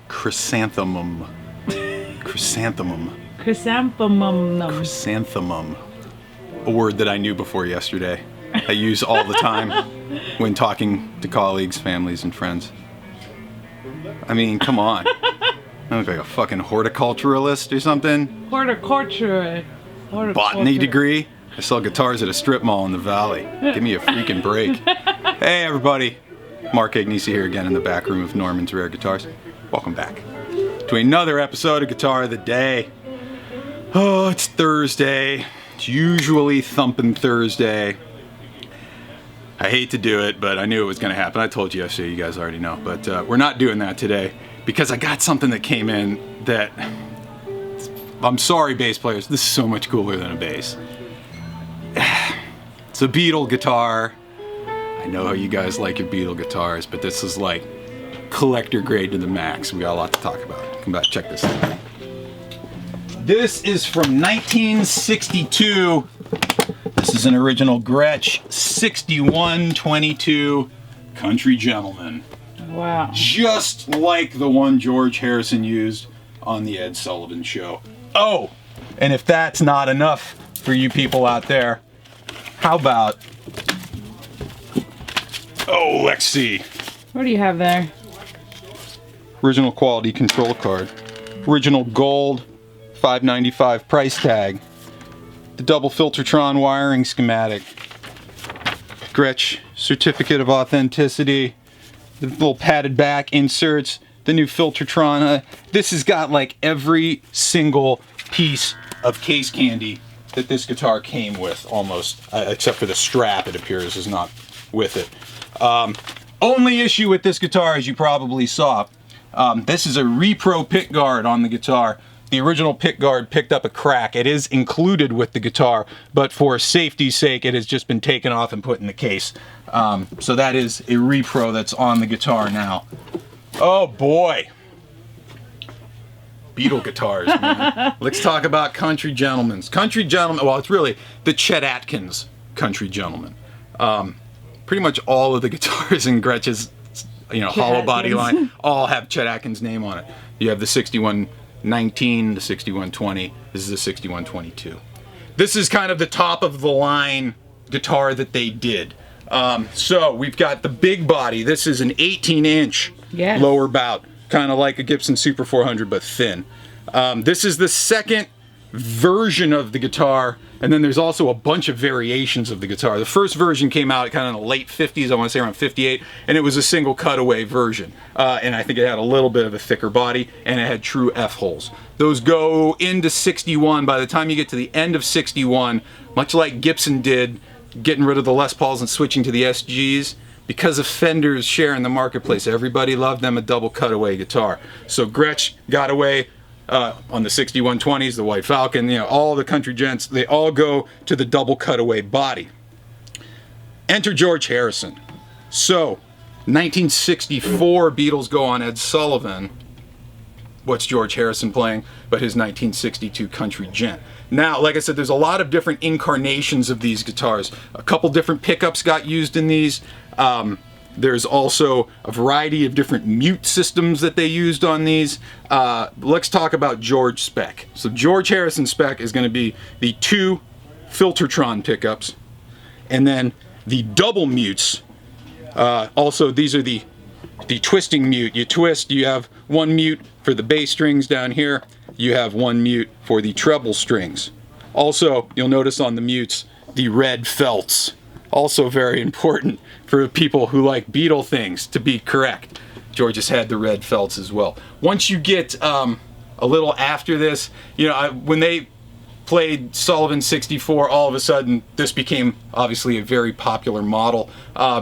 Chrysanthemum. Chrysanthemum. A word that I knew before yesterday. I use all the time when talking to colleagues, families, and friends. I mean, come on. I look like a fucking horticulturalist or something. Horticulture. Botany degree. I sell guitars at a strip mall in the valley. Give me a freaking break. Hey everybody. Mark Agnesi here again in the back room of Norman's Rare Guitars. Welcome back to another episode of Guitar of the Day. Oh, it's Thursday. It's usually Thumpin' Thursday. I hate to do it, but I knew it was going to happen. I told you yesterday, you guys already know. But we're not doing that today because I got something that came in that... I'm sorry, bass players. This is so much cooler than a bass. It's a Beatle guitar. I know how you guys like your Beatle guitars, but this is like collector grade to the max. We got a lot to talk about. Come back, check this out. This is from 1962. This is an original Gretsch 6122 Country Gentleman. Wow. Just like the one George Harrison used on the Ed Sullivan Show. Oh, and if that's not enough for you people out there, how about... Oh, let's see. What do you have there? Original quality control card. Original gold, $5.95 price tag. The double Filtertron wiring schematic. Gretsch certificate of authenticity. The little padded back inserts. The new Filtertron. This has got like every single piece of case candy that this guitar came with, almost. Except for the strap, it appears, is not with it. Only issue with this guitar, as you probably saw, this is a repro pick guard on the guitar. The original pick guard picked up a crack. It is included with the guitar, but for safety's sake, it has just been taken off and put in the case. So that is a repro that's on the guitar now. Oh boy. Beatle guitars, man. Let's talk about Country Gentlemen's. Country Gentleman, well, it's really the Chet Atkins Country Gentleman. Pretty much all of the guitars in Gretsch's, hollow body line all have Chet Atkins' name on it. You have the 6119, the 6120. This is the 6122. This is kind of the top of the line guitar that they did. So we've got the big body. This is an 18-inch lower bout, kind of like a Gibson Super 400 but thin. This is the second version of the guitar, and then there's also a bunch of variations of the guitar. The first version came out kind of in the late 50s, I want to say around 58, and it was a single cutaway version. And I think it had a little bit of a thicker body, and it had true F-holes. Those go into 61. By the time you get to the end of 61, much like Gibson did, getting rid of the Les Pauls and switching to the SGs, because of Fender's share in the marketplace, everybody loved them a double cutaway guitar. So Gretsch got away on the 6120s, the White Falcon, all the country gents, they all go to the double cutaway body. Enter George Harrison. So, 1964 Beatles go on Ed Sullivan. What's George Harrison playing but his 1962 Country Gent? Now, like I said, there's a lot of different incarnations of these guitars. A couple different pickups got used in these. There's also a variety of different mute systems that they used on these. Let's talk about George spec. So George Harrison spec is going to be the two Filtertron pickups, and then the double mutes. Also, these are the twisting mute. You twist, you have one mute for the bass strings down here. You have one mute for the treble strings. Also, you'll notice on the mutes, the red felts. Also very important for people who like Beatle things to be correct. George has had the red felts as well. Once you get a little after this, when they played Sullivan 64, all of a sudden this became obviously a very popular model.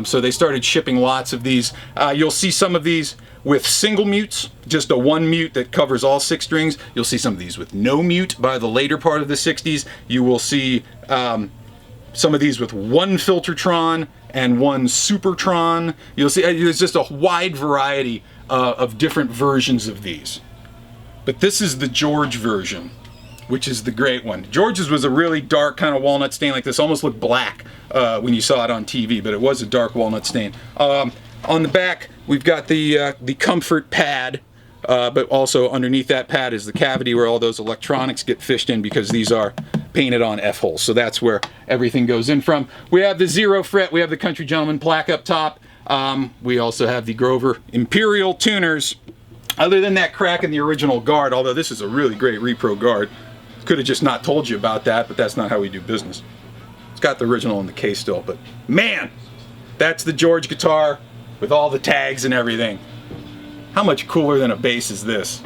So they started shipping lots of these. You'll see some of these with single mutes, just a one mute that covers all six strings. You'll see some of these with no mute by the later part of the 60s. You will see some of these with one Filtertron and one Supertron. You'll see there's just a wide variety of different versions of these. But this is the George version, which is the great one. George's was a really dark kind of walnut stain like this. Almost looked black when you saw it on TV, but it was a dark walnut stain. On the back, we've got the comfort pad but also underneath that pad is the cavity where all those electronics get fished in, because these are painted on F-holes. So that's where everything goes in from. We have the 0 fret, we have the Country Gentleman plaque up top. We also have the Grover Imperial tuners. Other than that crack in the original guard, although this is a really great repro guard, could have just not told you about that, but that's not how we do business. It's got the original in the case still, but man, that's the George guitar with all the tags and everything. How much cooler than a bass is this?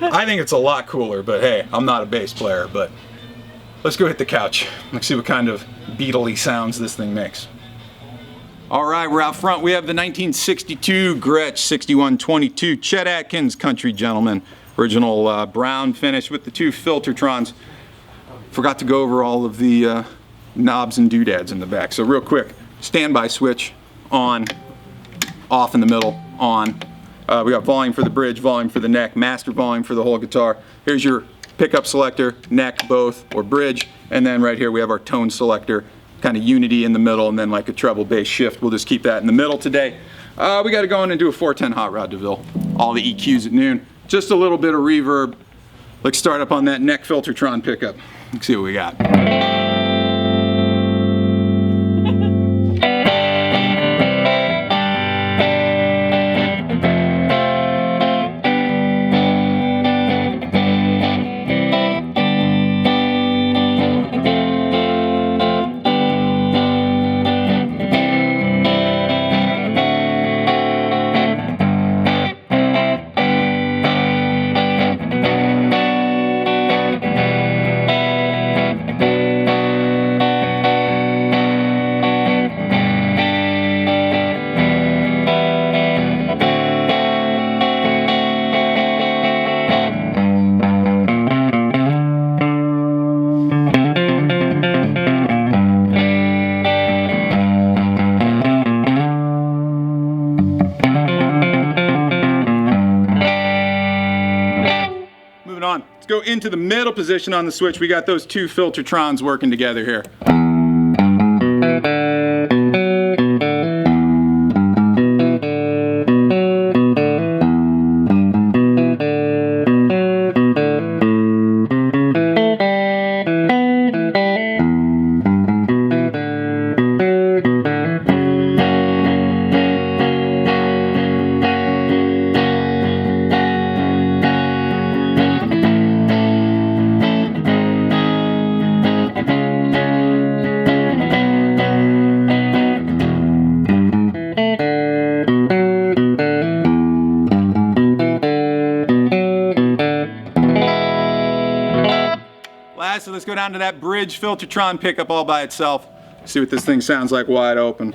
I think it's a lot cooler, but hey, I'm not a bass player. But let's go hit the couch. Let's see what kind of beatly sounds this thing makes. All right, we're out front. We have the 1962 Gretsch 6122 Chet Atkins Country Gentleman. Original brown finish with the 2 Filtertrons. Forgot to go over all of the knobs and doodads in the back. So real quick, standby switch, on, off in the middle, on. We got volume for the bridge, volume for the neck, master volume for the whole guitar. Here's your pickup selector, neck, both, or bridge. And then right here we have our tone selector, kind of unity in the middle, and then like a treble bass shift. We'll just keep that in the middle today. We got to go in and do a 410 Hot Rod DeVille. All the EQs at noon. Just a little bit of reverb. Let's start up on that neck Filtertron pickup. Let's see what we got. Let's go into the middle position on the switch. We got those 2 Filtertrons working together here. So let's go down to that bridge Filtertron pickup all by itself. See what this thing sounds like wide open.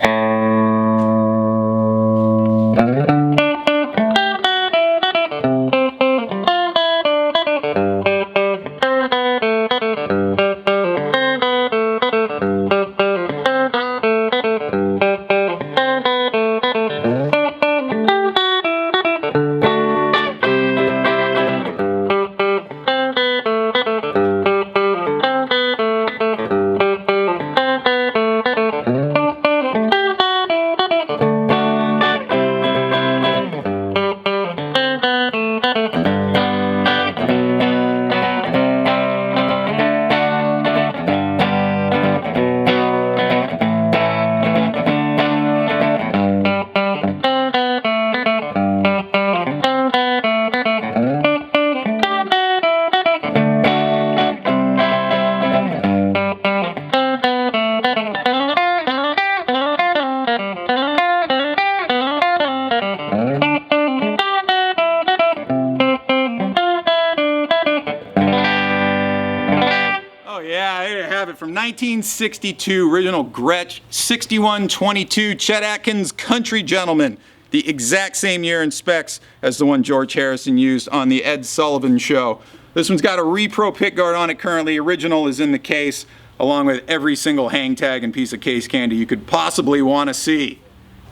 From 1962, original Gretsch 6122 Chet Atkins Country Gentleman. The exact same year and specs as the one George Harrison used on the Ed Sullivan Show. This one's got a repro pickguard on it currently. Original is in the case, along with every single hang tag and piece of case candy you could possibly want to see.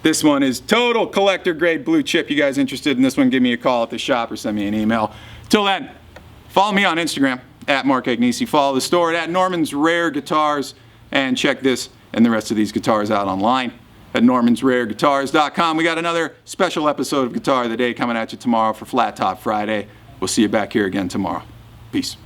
This one is total collector grade blue chip. You guys interested in this one, give me a call at the shop or send me an email. Till then, follow me on Instagram at Mark Agnesi. Follow the store at Norman's Rare Guitars, and check this and the rest of these guitars out online at normansrareguitars.com. We got another special episode of Guitar of the Day coming at you tomorrow for Flat Top Friday. We'll see you back here again tomorrow. Peace.